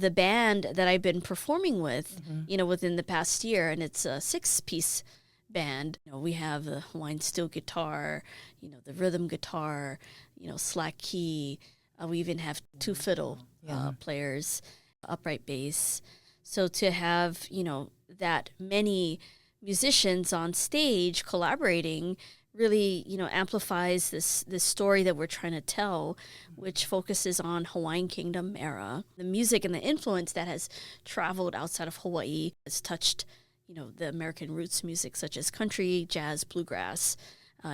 the band that I've been performing with, within the past year, and it's a 6-piece band. We have the Hawaiian steel guitar, the rhythm guitar, slack key. We even have 2 fiddle players, upright bass. So to have, that many musicians on stage collaborating really, amplifies this story that we're trying to tell, which focuses on Hawaiian Kingdom era. The music and the influence that has traveled outside of Hawaii has touched, the American roots music such as country, jazz, bluegrass,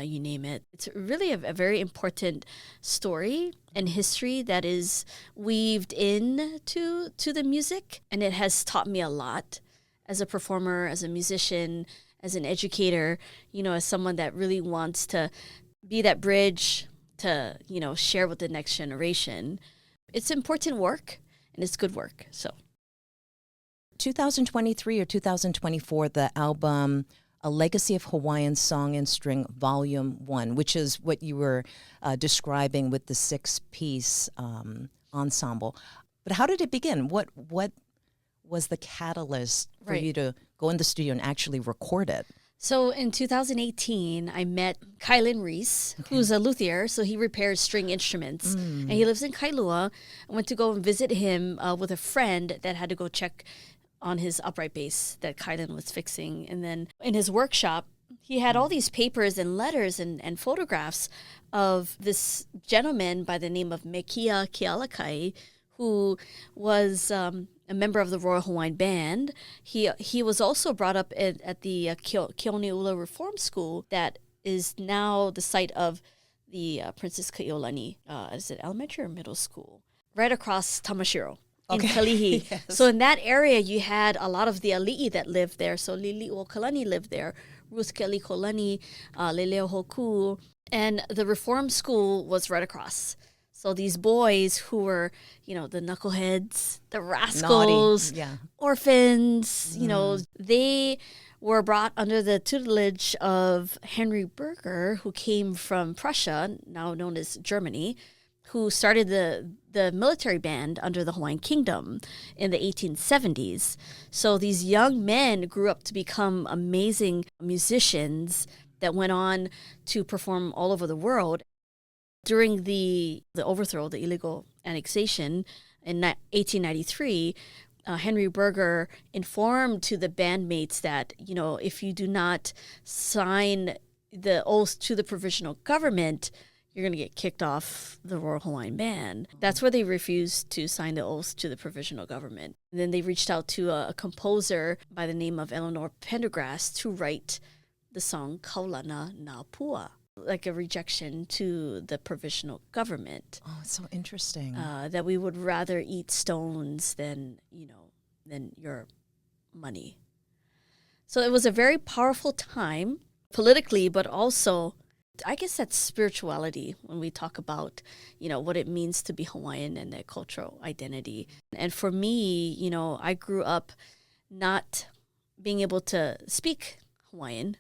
you name it. It's really a very important story and history that is weaved into the music, and it has taught me a lot as a performer, as a musician, as an educator, as someone that really wants to be that bridge to, share with the next generation. It's important work, and it's good work. So 2023 or 2024, the album A Legacy of Hawaiian Song and String Volume 1, which is what you were describing with the 6-piece ensemble. But how did it begin? What was the catalyst for you to go in the studio and actually record it? So in 2018, I met Kylan Reese, who's a luthier, so he repairs string instruments. And he lives in Kailua. I went to go and visit him with a friend that had to go check on his upright bass that Kylan was fixing. And then in his workshop, he had all these papers and letters and photographs of this gentleman by the name of Mekia Kealakai, who was a member of the Royal Hawaiian Band. He was also brought up at the Keoneula Reform School that is now the site of the Princess Kaiolani. Is it elementary or middle school? Right across Tamashiro in Kalihi. Yes. So in that area, you had a lot of the ali'i that lived there. So Lili'o Kalani lived there, Ruth Kealikolani, Leleo Hoku, and the Reform School was right across. So these boys who were, the knuckleheads, the rascals, orphans, they were brought under the tutelage of Henry Berger, who came from Prussia, now known as Germany, who started the military band under the Hawaiian Kingdom in the 1870s. So these young men grew up to become amazing musicians that went on to perform all over the world. During the overthrow, the illegal annexation in 1893, Henry Berger informed to the bandmates that, if you do not sign the oath to the provisional government, you're going to get kicked off the Royal Hawaiian Band. That's where they refused to sign the oath to the provisional government. And then they reached out to a composer by the name of Eleanor Pendergrass to write the song Kaulana Na Pua, like a rejection to the provisional government. Oh, it's so interesting. That we would rather eat stones than your money. So it was a very powerful time politically, but also, I guess that's spirituality when we talk about, what it means to be Hawaiian and their cultural identity. And for me, I grew up not being able to speak Hawaiian.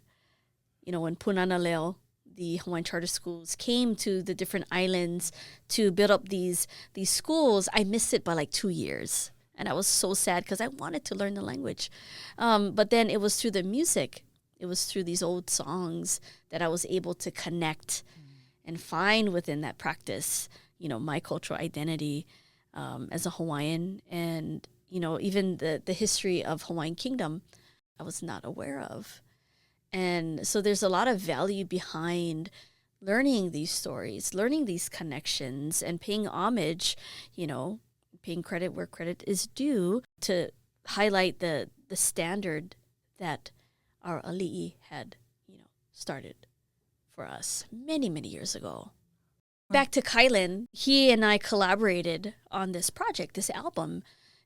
When Punana Leo, the Hawaiian charter schools, came to the different islands to build up these schools, I missed it by like 2 years. And I was so sad because I wanted to learn the language. But then it was through the music. It was through these old songs that I was able to connect and find within that practice, my cultural identity as a Hawaiian. And, even the history of Hawaiian Kingdom, I was not aware of. And so there's a lot of value behind learning these stories, learning these connections, and paying homage, paying credit where credit is due, to highlight the standard that our ali'i had, started for us many, many years ago. Back to Kylan, he and I collaborated on this project, this album,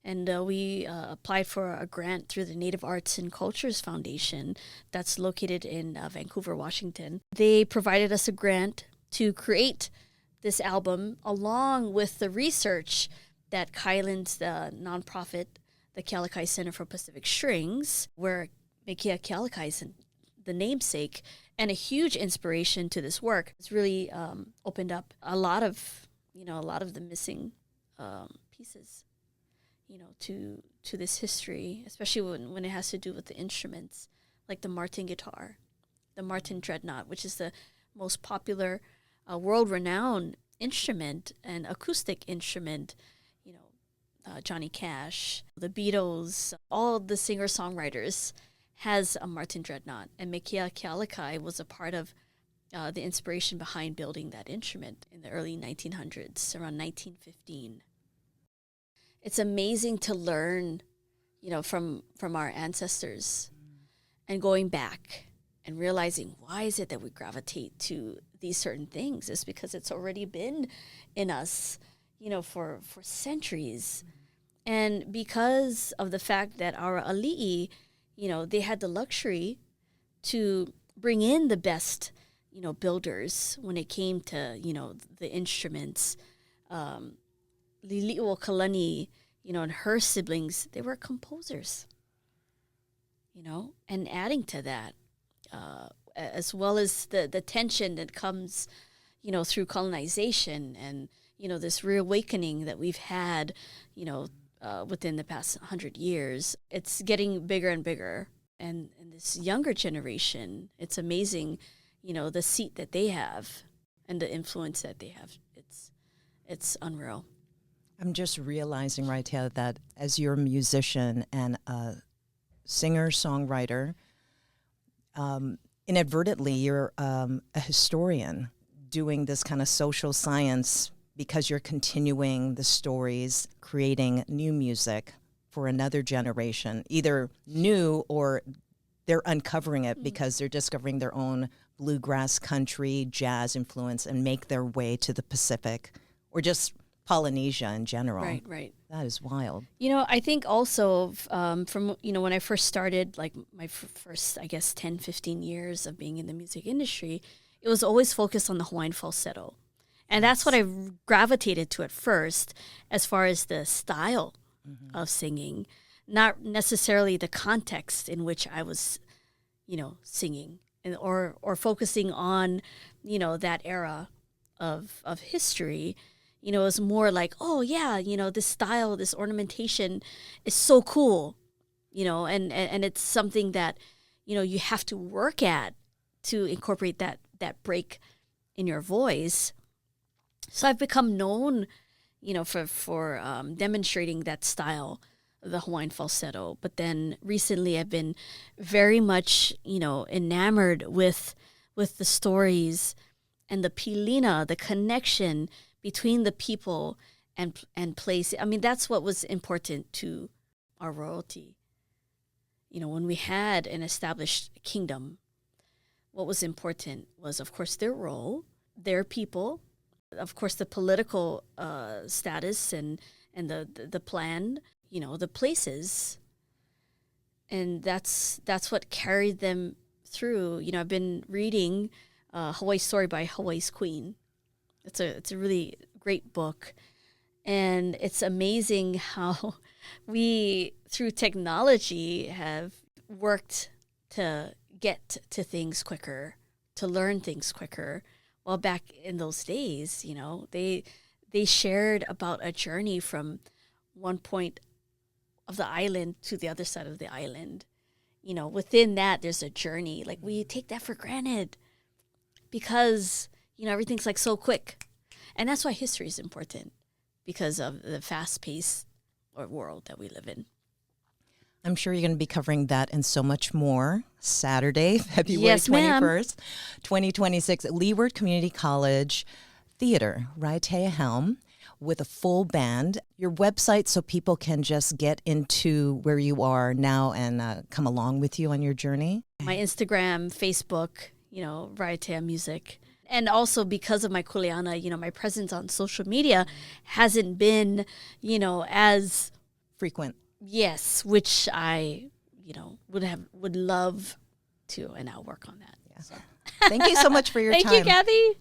and we applied for a grant through the Native Arts and Cultures Foundation that's located in Vancouver, Washington. They provided us a grant to create this album along with the research that Kylan's nonprofit, the Kealakai Center for Pacific Strings, where Mekia Kealakai is the namesake and a huge inspiration to this work. It's really opened up a lot of the missing pieces to this history, especially when it has to do with the instruments, like the Martin guitar, the Martin dreadnought, which is the most popular, world-renowned instrument and acoustic instrument. Johnny Cash, the Beatles, all the singer-songwriters has a Martin dreadnought, and Mekia Kealakai was a part of the inspiration behind building that instrument in the early 1900s, around 1915. It's amazing to learn, from our ancestors and going back and realizing why is it that we gravitate to these certain things. It's because it's already been in us, for centuries. And because of the fact that our ali'i, they had the luxury to bring in the best, builders when it came to, the instruments. Lili'o Kalani, and her siblings, they were composers, and adding to that, as well as the tension that comes, through colonization and, this reawakening that we've had, within the past 100 years. It's getting bigger and bigger. And this younger generation, it's amazing, the seat that they have and the influence that they have. It's unreal. I'm just realizing, Raiatea, that as you're a musician and a singer-songwriter, inadvertently you're a historian doing this kind of social science because you're continuing the stories, creating new music for another generation, either new or they're uncovering it because they're discovering their own bluegrass, country, jazz influence and make their way to the Pacific or just Polynesia in general. Right. That is wild. I think also from, when I first started, like my first, 10, 15 years of being in the music industry, it was always focused on the Hawaiian falsetto. And that's what I gravitated to at first as far as the style of singing, not necessarily the context in which I was, singing or focusing on, that era of history. It was more like, oh, yeah, this style, this ornamentation is so cool, and it's something that, you have to work at to incorporate that break in your voice. So I've become known, for demonstrating that style, the Hawaiian falsetto. But then recently I've been very much, enamored with the stories and the pilina, the connection between the people and place. I mean, that's what was important to our royalty. When we had an established kingdom, what was important was, of course, their role, their people, of course, the political status and the plan, the places. And that's what carried them through. I've been reading Hawaii's Story by Hawaii's Queen. It's a really great book. And it's amazing how we, through technology, have worked to get to things quicker, to learn things quicker. Well, back in those days, they shared about a journey from one point of the island to the other side of the island. Within that, there's a journey. Like, we take that for granted because, everything's like so quick. And that's why history is important, because of the fast-paced world that we live in. I'm sure you're going to be covering that and so much more Saturday, February Yes, 21st, 2026, at Leeward Community College Theatre, Raiatea Helm, with a full band. Your website so people can just get into where you are now and come along with you on your journey. My Instagram, Facebook, Raiatea Music. And also because of my kuleana, my presence on social media hasn't been, as frequent. Yes, which I, would love to, and I'll work on that. Yeah. So. Thank you so much for your time. Thank you, Kathy.